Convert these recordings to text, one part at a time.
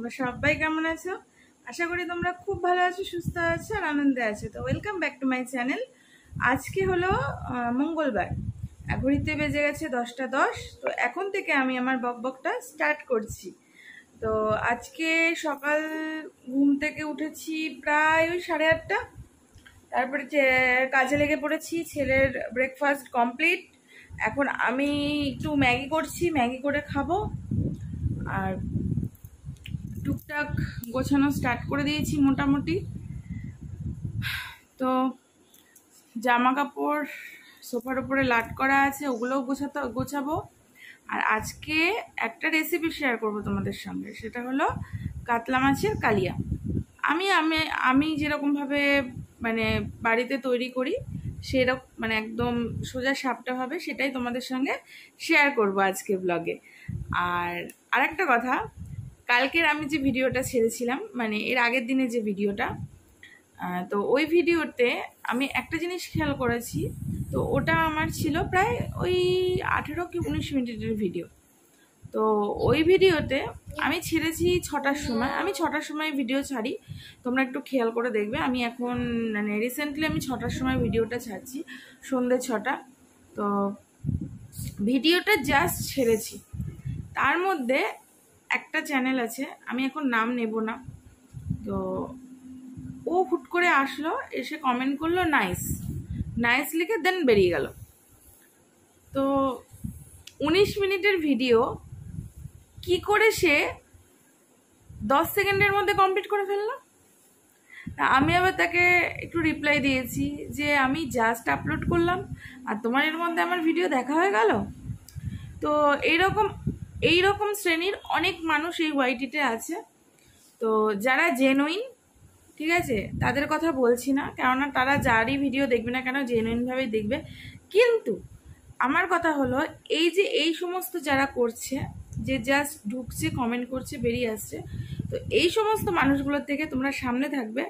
তোমরা সবাই কেমন আছো? আশা করি তোমরা খুব ভালো আছো, সুস্থ আছো আর আনন্দে আছো। তো welcome back to my channel. আজকে হলো মঙ্গলবার, ঘড়িতে বেজে গেছে 10টা 10। তো এখন থেকে আমি আমার বকবকটা স্টার্ট করছি। তো আজকে সকাল ঘুম থেকে উঠেছি প্রায় ওই 8:30। তারপরে কাজে লেগে পড়েছি, ছেলের ব্রেকফাস্ট কমপ্লিট। এখন আমি একটু ম্যাগি করছি, ম্যাগি করে খাবো। আর টুকটাক গোছানো স্টার্ট করে দিয়েছি মোটামুটি। তো জামা কাপড় সোফার উপরে লাট করা আছে, ওগুলোও গোছাবো। আর আজকে একটা রেসিপি শেয়ার করব তোমাদের সঙ্গে, সেটা হলো কাতলা মাছের কালিয়া। আমি আমি আমি যেরকমভাবে মানে বাড়িতে তৈরি করি সেরকম, মানে একদম সোজা সাপটাভাবে সেটাই তোমাদের সঙ্গে শেয়ার করব আজকে ব্লগে। আর আরেকটা কথা, কালকের আমি যে ভিডিওটা ছেড়েছিলাম, মানে এর আগের দিনে যে ভিডিওটা, তো ওই ভিডিওতে আমি একটা জিনিস খেয়াল করেছি। তো ওটা আমার ছিল প্রায় ওই 18 কি 19 মিনিটের ভিডিও। তো ওই ভিডিওতে আমি ছেড়েছি 6টার সময়। আমি 6টার সময় ভিডিও ছাড়ি, তোমরা একটু খেয়াল করে দেখবে। আমি এখন মানে রিসেন্টলি আমি 6টার সময় ভিডিওটা ছাড়ছি, সন্ধ্যে 6টা। তো ভিডিওটা জাস্ট ছেড়েছি, তার মধ্যে একটা চ্যানেল আছে, আমি এখন নাম নেব না, তো ও হুট করে আসলো, এসে কমেন্ট করলো নাইস নাইস লিখে, দেন বেরিয়ে গেল। তো 19 মিনিটের ভিডিও কি করে সে 10 সেকেন্ডের মধ্যে কমপ্লিট করে ফেললো। আমি আবার তাকে একটু রিপ্লাই দিয়েছি যে আমি জাস্ট আপলোড করলাম আর তোমার এর মধ্যে আমার ভিডিও দেখা হয়ে গেল। তো এইরকম শ্রেণীর অনেক মানুষ এই ওয়াইটিতে আছে। তো যারা জেনুইন, ঠিক আছে, তাদের কথা বলছি না, কেননা তারা যারই ভিডিও দেখবে না কেন জেনুইনভাবে দেখবে। কিন্তু আমার কথা হলো, এই সমস্ত যারা করছে, যে জাস্ট ঢুকছে, কমেন্ট করছে, বেরিয়ে আসছে, তো এই সমস্ত মানুষগুলোর থেকে তোমরা সামনে থাকবে,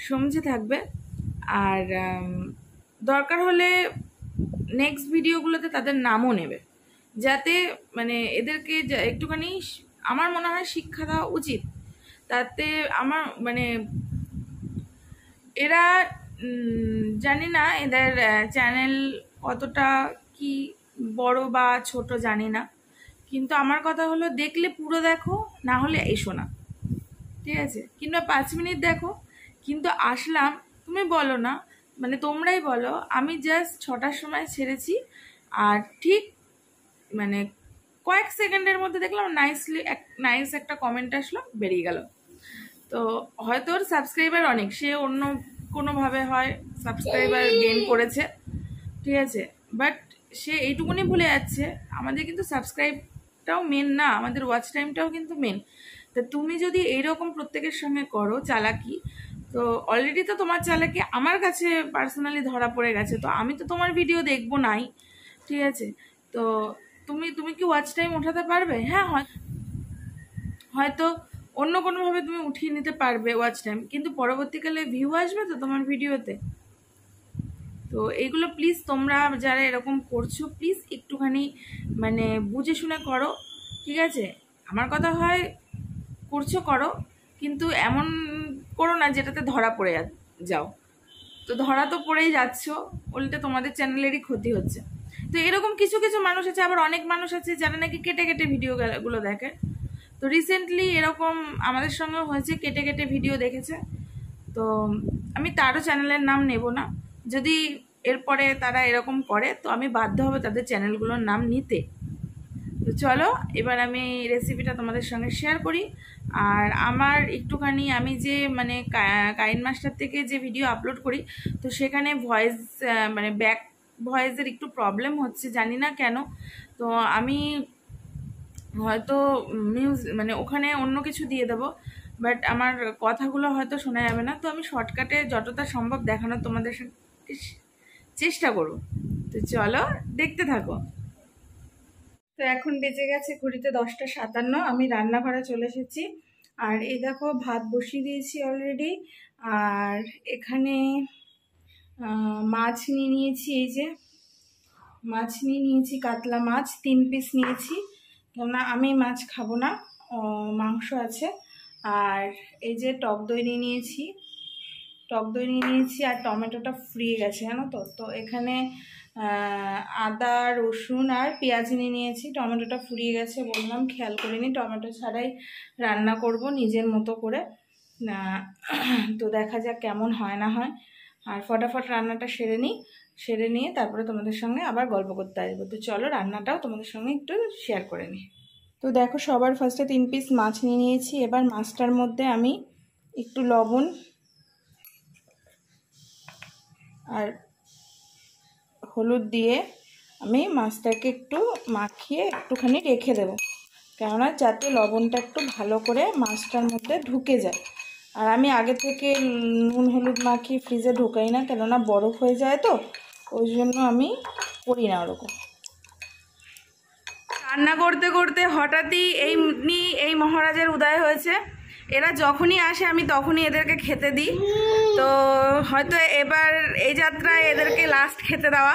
সমঝে থাকবে। আর দরকার হলে নেক্সট ভিডিওগুলোতে তাদের নামও নেবে, যাতে মানে এদেরকে একটুখানি আমার মনে হয় শিক্ষা দেওয়া উচিত। তাতে আমার মানে এরা জানি না এদের চ্যানেল কতটা কি বড় বা ছোট জানি না, কিন্তু আমার কথা হলো দেখলে পুরো দেখো, না হলে এসো না, ঠিক আছে? কিংবা 5 মিনিট দেখো, কিন্তু আসলাম তুমি বলো না, মানে তোমরাই বলো আমি জাস্ট 6টার সময় ছেড়েছি আর ঠিক মানে কয়েক সেকেন্ডের মধ্যে দেখলাম নাইস একটা কমেন্ট আসলো, বেরিয়ে গেল। তো হয়তো ওর সাবস্ক্রাইবার অনেক, সে অন্য কোনোভাবে হয় সাবস্ক্রাইবার গেইন করেছে, ঠিক আছে, বাট সে এইটুকুনি ভুলে যাচ্ছে আমাদের কিন্তু সাবস্ক্রাইবটাও মেন না, আমাদের ওয়াচ টাইমটাও কিন্তু মেন। তা তুমি যদি এইরকম প্রত্যেকের সঙ্গে করো চালাকি, তো অলরেডি তো তোমার চালাকি আমার কাছে পার্সোনালি ধরা পড়ে গেছে, তো আমি তো তোমার ভিডিও দেখবো নাই, ঠিক আছে? তো তুমি কি ওয়াচ টাইম ওঠাতে পারবে? হ্যাঁ, হয়তো অন্য কোনোভাবে তুমি উঠিয়ে নিতে পারবে ওয়াচ টাইম, কিন্তু পরবর্তীকালে ভিউ আসবে তো তোমার ভিডিওতে। তো এইগুলো প্লিজ তোমরা যারা এরকম করছো, প্লিজ একটুখানি মানে বুঝে শুনে করো, ঠিক আছে? আমার কথা হয় করছো করো, কিন্তু এমন করো না যেটাতে ধরা পড়ে যাও। তো ধরা তো পড়েই যাচ্ছ, উল্টে তোমাদের চ্যানেলেরই ক্ষতি হচ্ছে। তো এরকম কিছু কিছু মানুষ আছে, আবার অনেক মানুষ আছে যারা নাকি কেটে কেটে ভিডিওগুলো দেখে। তো রিসেন্টলি এরকম আমাদের সঙ্গে হয়েছে, কেটে কেটে ভিডিও দেখেছে। তো আমি তারও চ্যানেলের নাম নেব না, যদি এরপরে তারা এরকম করে তো আমি বাধ্য হব তাদের চ্যানেলগুলোর নাম নিতে। তো চলো এবার আমি রেসিপিটা তোমাদের সঙ্গে শেয়ার করি। আর আমার একটুখানি আমি যে মানে কাইন মাস্টার থেকে যে ভিডিও আপলোড করি, তো সেখানে ভয়েস মানে ব্যাক ভয়েসের একটু প্রবলেম হচ্ছে, জানি না কেন। তো আমি হয়তো মানে ওখানে অন্য কিছু দিয়ে দেবো, বাট আমার কথাগুলো হয়তো শোনা যাবে না। তো আমি শর্টকাটে যতটা সম্ভব দেখানোর তোমাদের চেষ্টা করব। তো চলো দেখতে থাকো। তো এখন বেজে গেছে ঘড়িতে 10টা 57, আমি রান্নাঘরে চলে এসেছি। আর এই দেখো ভাত বসিয়ে দিয়েছি অলরেডি। আর এখানে মাছ নিয়ে নিয়েছি, এই যে মাছ নিয়ে নিয়েছি, কাতলা মাছ 3 পিস নিয়েছি, কেননা আমি মাছ খাবো না, মাংস আছে। আর এই যে টক দই নিয়ে নিয়েছি, আর টমেটোটা ফুরিয়ে গেছে জানো তো। তো এখানে আদা রসুন আর পেঁয়াজ নিয়ে নিয়েছি। টমেটোটা ফুরিয়ে গেছে বললাম, খেয়াল করিনি। টমেটো ছাড়াই রান্না করব নিজের মতো করে। তো দেখা যাক কেমন হয় না হয়। আর ফটাফট রান্নাটা সেরে নিয়ে তারপরে তোমাদের সঙ্গে আবার গল্প করতে আসবো। তো চলো রান্নাটাও তোমাদের সঙ্গে একটু শেয়ার করে নিই। তো দেখো সবার ফার্স্টে 3 পিস মাছ নিয়ে নিয়েছি। এবার মাছটার মধ্যে আমি একটু লবণ আর হলুদ দিয়ে আমি মাছটাকে একটু মাখিয়ে একটুখানি রেখে দেবো, কেননা যাতে লবণটা একটু ভালো করে মাছটার মধ্যে ঢুকে যায়। আর আমি আগে থেকে নুন হলুদ মাখিয়ে ফ্রিজে ঢোকাই না, কেননা বরফ হয়ে যায়, তো ওই জন্য আমি করি না ওরকম। রান্না করতে করতে হঠাৎই এই মহারাজের উদয় হয়েছে। এরা যখনই আসে আমি তখনই এদেরকে খেতে দিই। তো হয়তো এবার এই যাত্রায় এদেরকে লাস্ট খেতে দেওয়া,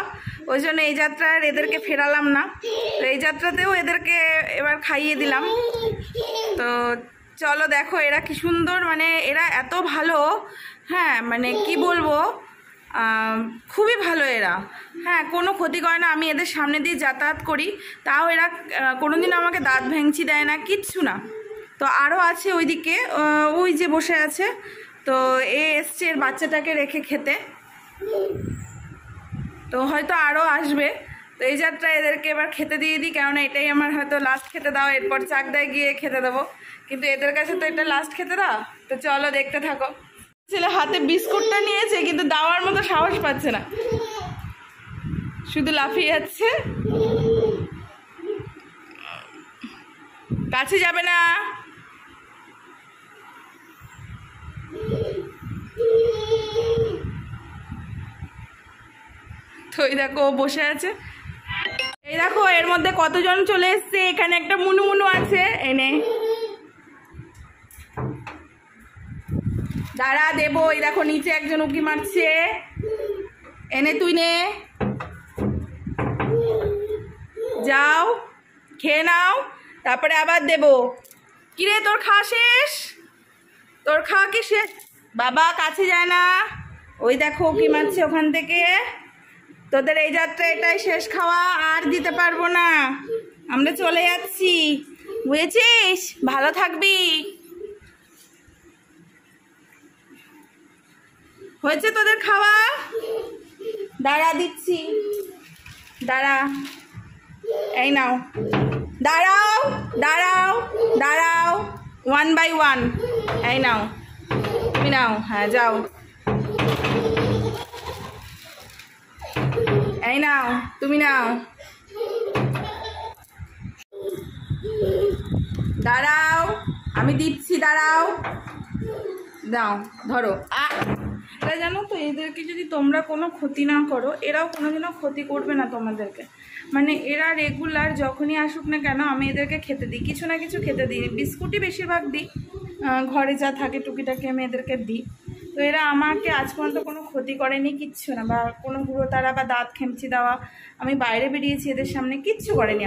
ওই জন্য এই যাত্রায় এদেরকে ফেরালাম না। তো এই যাত্রাতেও এদেরকে এবার খাইয়ে দিলাম। তো চলো দেখো এরা কি সুন্দর, মানে এরা এত ভালো, হ্যাঁ মানে কি বলবো, খুবই ভালো এরা। হ্যাঁ, কোনো ক্ষতি করে না। আমি এদের সামনে দিয়ে যাতায়াত করি, তাও এরা কোনোদিন আমাকে দাঁত ভেঙচি দেয় না, কিচ্ছু না। তো আরও আছে ওইদিকে, ওই যে বসে আছে, তো এ এসছে এর বাচ্চাটাকে রেখে খেতে, তো হয়তো আরও আসবে। তো এই যাত্রা এদেরকে এবার খেতে দিয়ে দিই, কেননা এটাই আমার হয়তো লাস্ট খেতে দাও, এরপর চাকদায় গিয়ে খেতে দেবো, কিন্তু এদের কাছে তো এটা লাস্ট খেতে দাও। তো চলো দেখতে থাকো। ছেলে হাতে বিস্কুটটা নিয়েছে কিন্তু দেওয়ার মতো সাহস পাচ্ছে না, শুধু লাফিয়ে যাচ্ছে। কাছে যাবে না। তো এই দেখো বসে আছে, এই দেখো এর মধ্যে কতজন চলে এসছে। এখানে একটা মুনু আছে, এনে দাঁড়া দেবো। এই দেখো নিচে একজন উকি মারছে, এনে তুই নে, যাও খেয়ে নাও, তারপরে আবার দেবো। কিরে তোর খাওয়া শেষ? তোর খাওয়া কি শেষ? বাবা কাছে যায় না, ওই দেখো উকি মারছে ওখান থেকে। তোদের এই যাত্রা এটাই শেষ খাওয়া, আর দিতে পারবো না, আমরা চলে যাচ্ছি, বুঝেছিস? ভালো থাকবি। হয়েছে তোদের খাওয়া? দাঁড়া দিচ্ছি, দাঁড়া, এই নাও, দাঁড়াও দাঁড়াও দাঁড়াও, 1 by 1, এই নাও তুমি নাও, হ্যাঁ যাও, এই নাও তুমি নাও, দাঁড়াও আমি দিচ্ছি, দাঁড়াও, দাও ধরো। এরা জানো তো, এদেরকে যদি তোমরা কোনো ক্ষতি না করো, এরাও কোনোদিনও ক্ষতি করবে না তোমাদেরকে। মানে এরা রেগুলার যখনই আসুক না কেন আমি এদেরকে খেতে দিই, কিছু না কিছু খেতে দিই, বিস্কুটই বেশিরভাগ দিই, ঘরে যা থাকে টুকিটাকি আমি এদেরকে দিই। তো এরা আমাকে আজ পর্যন্ত কোনো ক্ষতি করেনি, কিচ্ছু না, বা কোনো গুঁড়ো তারা বা দাঁত খেমচি দেওয়া, আমি বাইরে বেরিয়েছি এদের সামনে, কিচ্ছু করেনি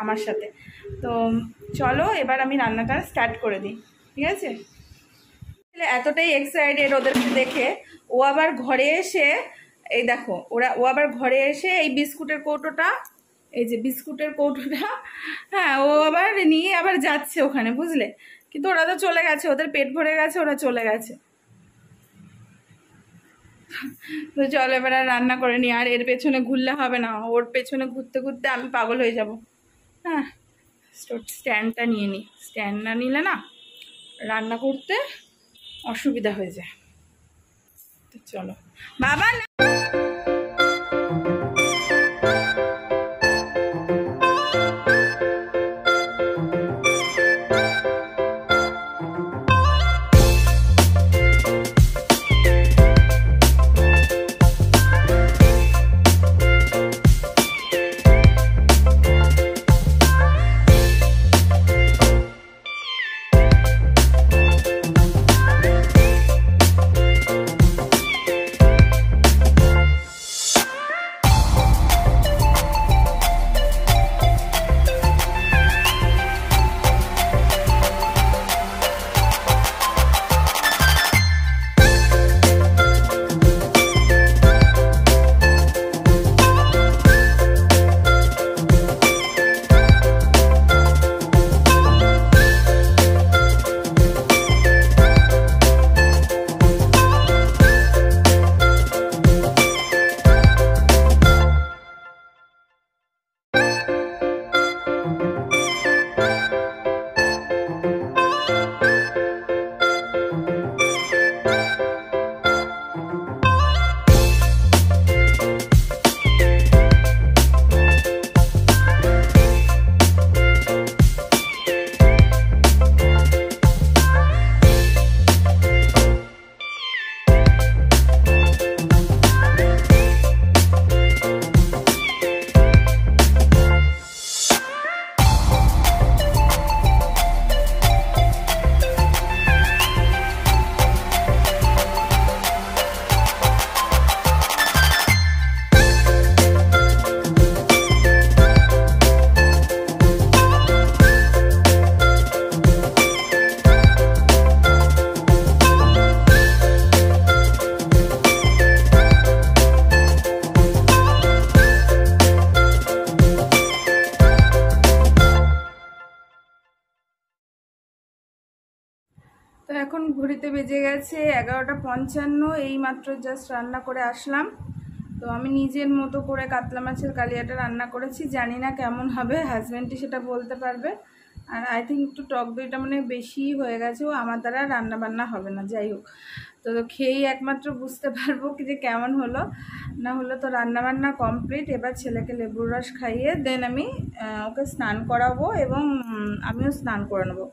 আমার সাথে। তো চলো এবার আমি রান্নাটা স্টার্ট করে দিই, ঠিক আছে? এতটাই এক্সাইটেড ওদেরকে দেখে, ও আবার ঘরে এসে, এই দেখো ও আবার ঘরে এসে এই বিস্কুটের কৌটোটা, এই যে বিস্কুটের কৌটোটা, হ্যাঁ ও আবার নিয়ে আবার যাচ্ছে ওখানে, বুঝলে? কিন্তু ওরা তো চলে গেছে, ওদের পেট ভরে গেছে, ওরা চলে গেছে। তো চলো এবার আর রান্না করে নি, আর এর পেছনে ঘুরলে হবে না, ওর পেছনে ঘুরতে ঘুরতে আমি পাগল হয়ে যাব। হ্যাঁ, স্ট্যান্ডটা নিয়ে নিই, স্ট্যান্ড না নিলে না রান্না করতে অসুবিধা হয়ে যায়। তো চলো বাবা না। এখন ঘড়িতে বেজে গেছে 11:55। এই মাত্র জাস্ট রান্না করে আসলাম। তো আমি নিজের মতো করে কাতলা মাছের কালিয়াটা রান্না করেছি, জানি না কেমন হবে, হাজব্যান্ডই সেটা বলতে পারবে। আর আই থিঙ্ক একটু টক দইটা মানে বেশি হয়ে গেছে, ও আমার দ্বারা রান্না বান্না হবে না। যাই হোক, তো খেয়েই একমাত্র বুঝতে পারবো কি যে কেমন হলো না হলো। তো রান্না বান্না কমপ্লিট। এবার ছেলেকে লেবুর রস খাইয়ে দেন আমি ওকে স্নান করাবো এবং আমিও স্নান করে নেবো।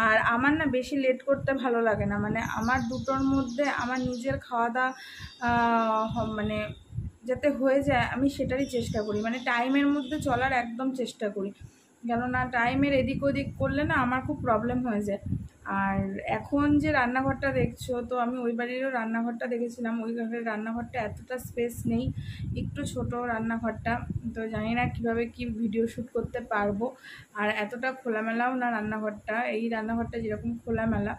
আর আমার না বেশি লেট করতে ভালো লাগে না, মানে আমার দুটোর মধ্যে আমার নিজের খাওয়া দাওয়া মানে যাতে হয়ে যায় আমি সেটারই চেষ্টা করি, মানে টাইমের মধ্যে চলার একদম চেষ্টা করি। কেননা টাইমের এদিক ওদিক করলে না আমার খুব প্রবলেম হয়ে যায়। আর এখন যে রান্নাঘরটা দেখছো, তো আমি ওই বাড়িরও রান্নাঘরটা দেখেছিলাম, ওই ঘরের রান্নাঘরটা এতটা স্পেস নেই, একটু ছোট রান্নাঘরটা। তো জানি না কীভাবে কি ভিডিও শ্যুট করতে পারবো। আর এতটা খোলামেলাও না রান্নাঘরটা, এই রান্নাঘরটা যেরকম খোলামেলা,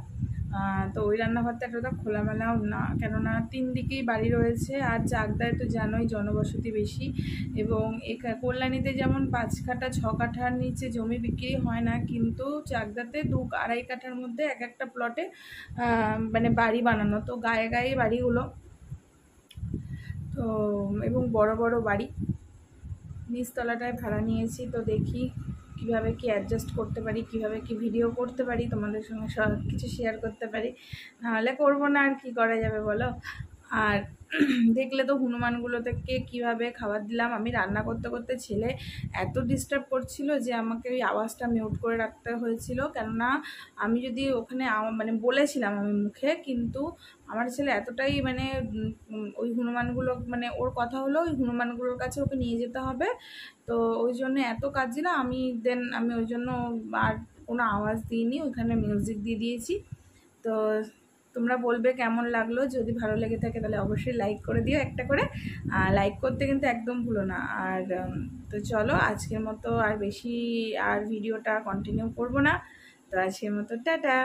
তো ওই রান্নাঘরটা এতটা খোলামেলাও না, কেননা 3 দিকেই বাড়ি রয়েছে। আর চাকদায় তো জানোই জনবসতি বেশি, এবং কল্যাণীতে যেমন 5 কাঠা 6 কাঠার নিচে জমি বিক্রি হয় না, কিন্তু চাকদাতে 2-2.5 কাঠার মধ্যে এক একটা প্লটে মানে বাড়ি বানানো। তো গায়ে গায়ে বাড়িগুলো, তো এবং বড় বড় বাড়ি। নিচতলাটায় ভাড়া নিয়েছি, তো দেখি কীভাবে কি অ্যাডজাস্ট করতে পারি, কীভাবে কি ভিডিও করতে পারি, তোমাদের সঙ্গে সব কিছু শেয়ার করতে পারি। নাহলে করবো না, আর কি করা যাবে বলো। আর দেখলে তো হনুমানগুলোকে কীভাবে খাবার দিলাম। আমি রান্না করতে করতে ছেলে এত ডিস্টার্ব করছিল যে আমাকে ওই আওয়াজটা মিউট করে রাখতে হয়েছিল, কেননা আমি যদি ওখানে মানে বলেছিলাম আমি মুখে, কিন্তু আমার ছেলে এতটাই মানে ওই হনুমানগুলো মানে ওর কথা হলো ওই হনুমানগুলোর কাছে ওকে নিয়ে যেতে হবে, তো ওই জন্য এত কাজ ছিল। আমি ওই জন্য আর কোনো আওয়াজ দিইনি, ওইখানে মিউজিক দিয়ে দিয়েছি। তো তোমরা বলবে কেমন লাগলো, যদি ভালো লেগে থাকে তাহলে অবশ্যই লাইক করে দিও একটা করে, লাইক করতে কিন্তু একদম ভুলো না। আর তো চলো আজকের মতো আর বেশি আর ভিডিওটা কন্টিনিউ করব না, তো আজকের মতো টাটা।